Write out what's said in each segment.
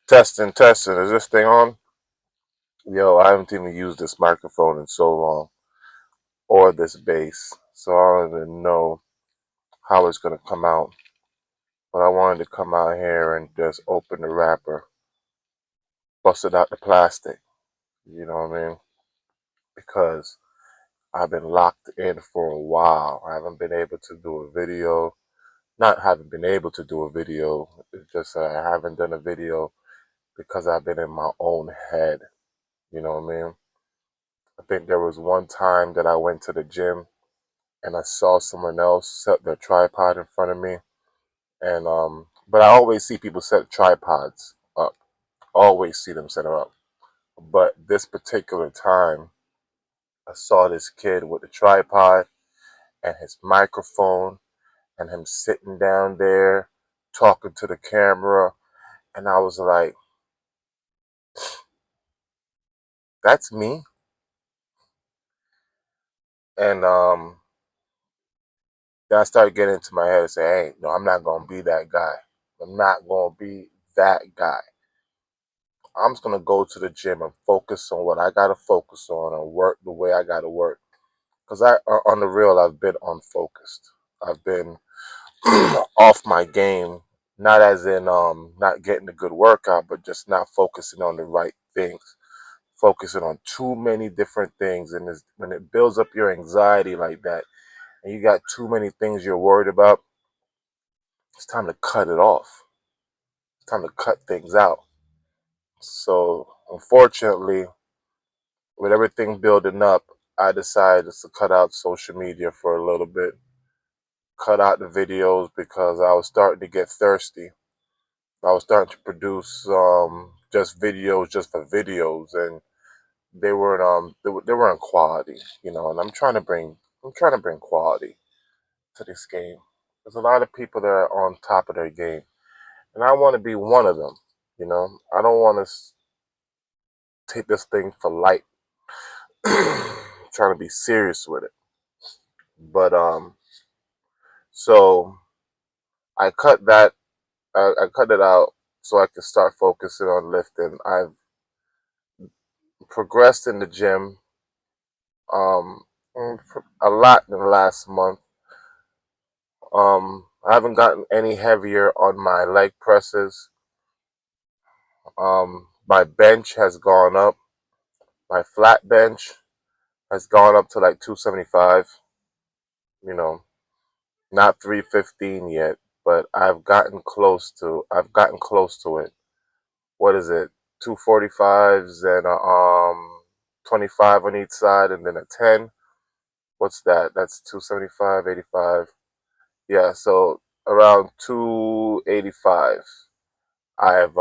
Testing, testing. Is this thing on? Yo, I haven't even used this microphone in so long, or this bass, so I don't even know how it's gonna come out. But I wanted to come out here and just open the wrapper, bust it out the plastic. You know what I mean? Because I've been locked in for a while. I haven't been able to do a video. Not haven't been able to do a video. It's just that I haven't done a video because I've been in my own head. You know what I mean? I think there was one time that I went to the gym and I saw someone else set their tripod in front of me, and but I always see people set tripods up. Always see them set them up. But this particular time, I saw this kid with a tripod and his microphone and him sitting down there talking to the camera, and I was like, "That's me." And then I started getting into my head and say, "Hey, no, I'm not gonna be that guy. I'm not gonna be that guy. I'm just gonna go to the gym and focus on what I gotta focus on and work the way I gotta work. Cause on the real, I've been unfocused. I've been off my game, not as in not getting a good workout, but just not focusing on the right things. Focusing on too many different things, and when it builds up your anxiety like that, and you got too many things you're worried about, it's time to cut it off. It's time to cut things out. So unfortunately, with everything building up, I decided to cut out social media for a little bit, cut out the videos because I was starting to get thirsty. I was starting to produce just videos just for videos, and they weren't quality, And I'm trying to bring quality to this game. There's a lot of people that are on top of their game, and I want to be one of them. I don't want to take this thing for light. Trying to be serious with it. But so I cut that. I cut it out so I could start focusing on lifting. I've progressed in the gym a lot in the last month. I haven't gotten any heavier on my leg presses. My bench has gone up. My flat bench has gone up to like 275. You know, not 315 yet, but I've gotten close to it. What is it? 245s and 25 on each side, and then a 10. What's that? That's 275, 85. Yeah, so around 285. I've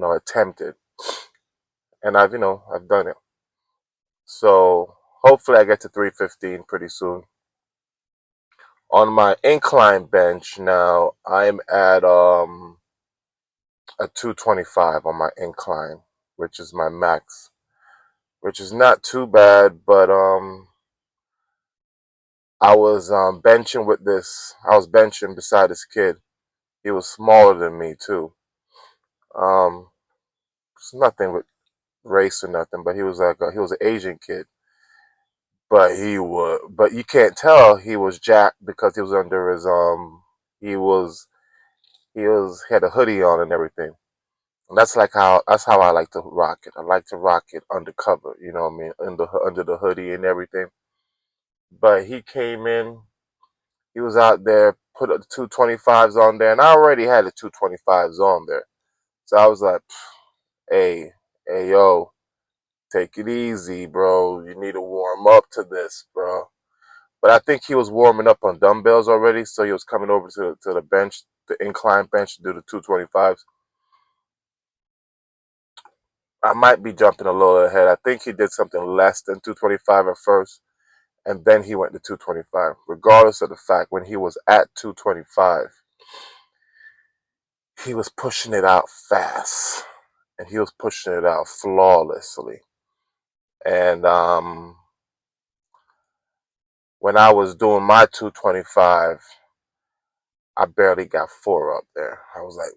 attempted, and I've done it. So hopefully I get to 315 pretty soon. On my incline bench now, I'm at a 225 on my incline, which is my max, which is not too bad, but I was benching beside this kid. He was smaller than me too. Um it's nothing with race or nothing, but he was an Asian kid. But you can't tell he was jacked because he was under his he was he had a hoodie on and everything. And that's how I like to rock it. I like to rock it undercover, you know what I mean, under the hoodie and everything. But he came in, he was out there, put the 225s on there, and I already had the 225s on there. So I was like, hey, hey, yo, take it easy, bro. You need to warm up to this, bro. But I think he was warming up on dumbbells already, so he was coming over to the bench, the incline bench, to do the 225s. I might be jumping a little ahead. I think he did something less than 225 at first, and then he went to 225. Regardless of the fact, when he was at 225, he was pushing it out fast, and he was pushing it out flawlessly. And when I was doing my 225, I barely got 4 up there. I was like,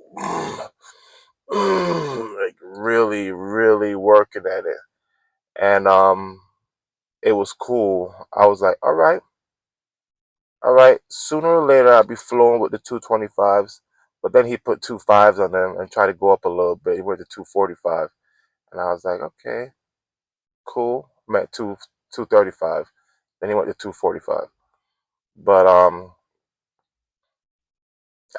like really, really working at it. And it was cool. I was like, all right, sooner or later I'll be flowing with the 225s. But then he put 2 5s on them and tried to go up a little bit. He went to 245. And I was like, okay, cool. I'm at 235. Then he went to 245. But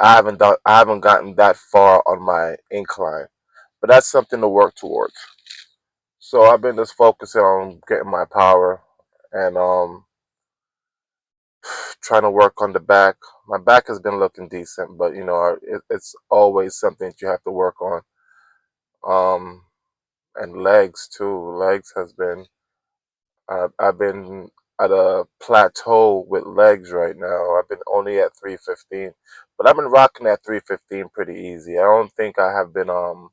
I haven't gotten that far on my incline. But that's something to work towards. So I've been just focusing on getting my power and trying to work on the back. My back has been looking decent, but it's always something that you have to work on. Um, and legs too. Legs has been. I've been at a plateau with legs right now. I've been only at 315, but I've been rocking at 315 pretty easy. I don't think I have been on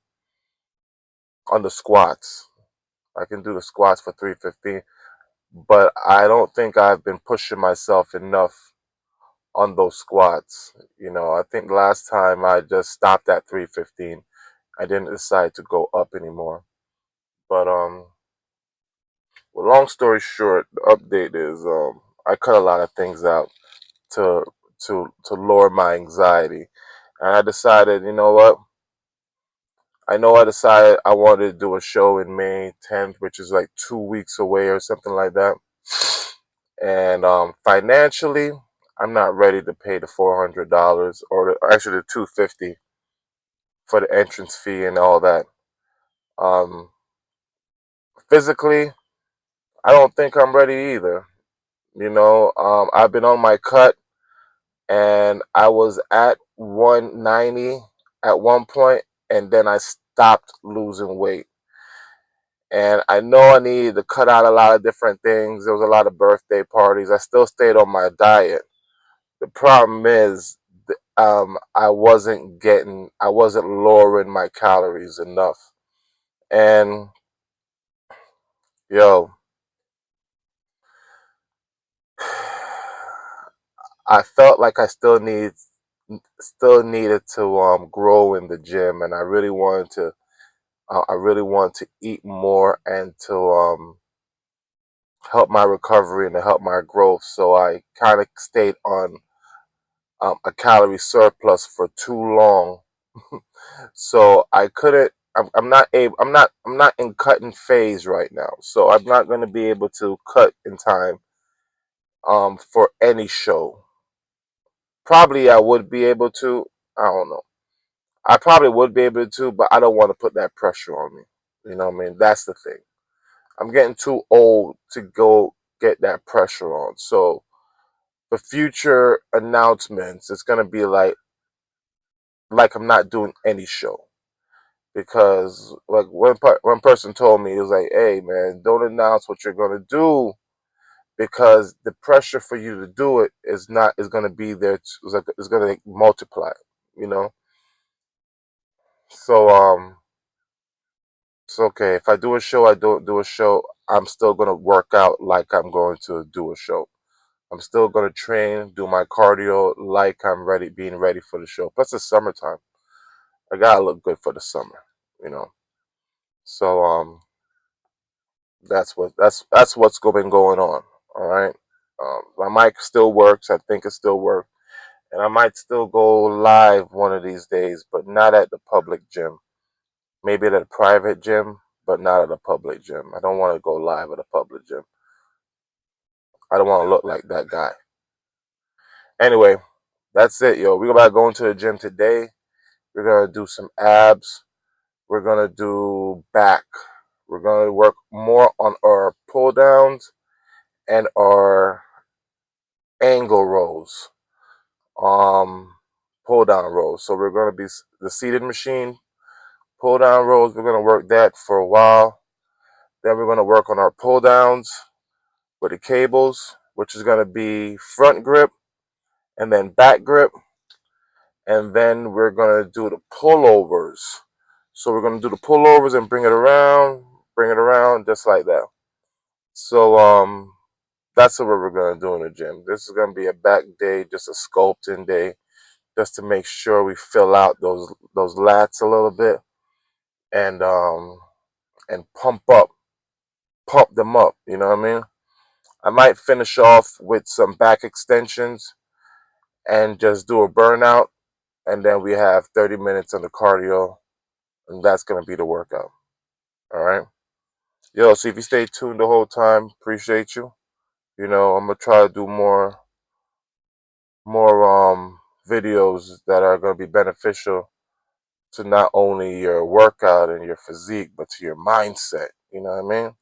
the squats. I can do the squats for 315, but I don't think I've been pushing myself enough on those squats. I think last time I just stopped at 315. I didn't decide to go up anymore. But well, long story short, the update is I cut a lot of things out to to lower my anxiety, and I decided, you know what? I decided I wanted to do a show in May 10th, which is like 2 weeks away or something like that. And financially, I'm not ready to pay the $400 or actually the 250 for the entrance fee and all that. Um, physically, I don't think I'm ready either. I've been on my cut, and I was at 190 at one point, and then I stopped losing weight. And I know I needed to cut out a lot of different things. There was a lot of birthday parties. I still stayed on my diet. The problem is, I wasn't lowering my calories enough. And yo, I felt like still needed to grow in the gym, and I really want to eat more and to help my recovery and to help my growth. So I kind of stayed on a calorie surplus for too long. So I couldn't. I'm not able. I'm not in cutting phase right now. So I'm not going to be able to cut in time for any show. Probably I would be able to. I don't know. I probably would be able to, but I don't want to put that pressure on me. You know what I mean? That's the thing. I'm getting too old to go get that pressure on. So for future announcements, it's gonna be like I'm not doing any show, because like one person told me, it was like, "Hey man, don't announce what you're gonna do, because the pressure for you to do it is gonna be there. It's gonna multiply, you know." So it's okay if I do a show. I don't do a show. I'm still gonna work out like I'm going to do a show. I'm still gonna train, do my cardio like I'm ready, being ready for the show. Plus, it's summertime. I gotta look good for the summer, you know. So that's what's been going on. All right. My mic still works. I think it still works, and I might still go live one of these days, but not at the public gym. Maybe at a private gym, but not at a public gym. I don't want to go live at a public gym. I don't want to look like that guy. Anyway, that's it, yo. We're about going to the gym today. We're gonna do some abs. We're gonna do back. We're gonna work more on our pull downs and our angle rows. Um, Pull down rows. So we're gonna be the seated machine pull down rows. We're gonna work that for a while. Then we're gonna work on our pull downs with the cables, which is gonna be front grip and then back grip. And then we're gonna do the pullovers. So we're gonna do the pullovers and bring it around just like that. So that's what we're gonna do in the gym. This is gonna be a back day, just a sculpting day. just to make sure we fill out those lats a little bit, and pump them up. You know what I mean? I might finish off with some back extensions and just do a burnout, and then we have 30 minutes on the cardio, and that's gonna be the workout. All right. Yo, so if you stay tuned the whole time, appreciate you. You know, I'm gonna try to do more videos that are gonna be beneficial to not only your workout and your physique, but to your mindset. You know what I mean?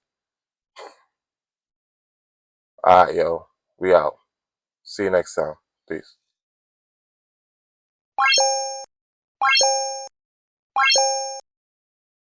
All right, yo, we out. See you next time. Peace.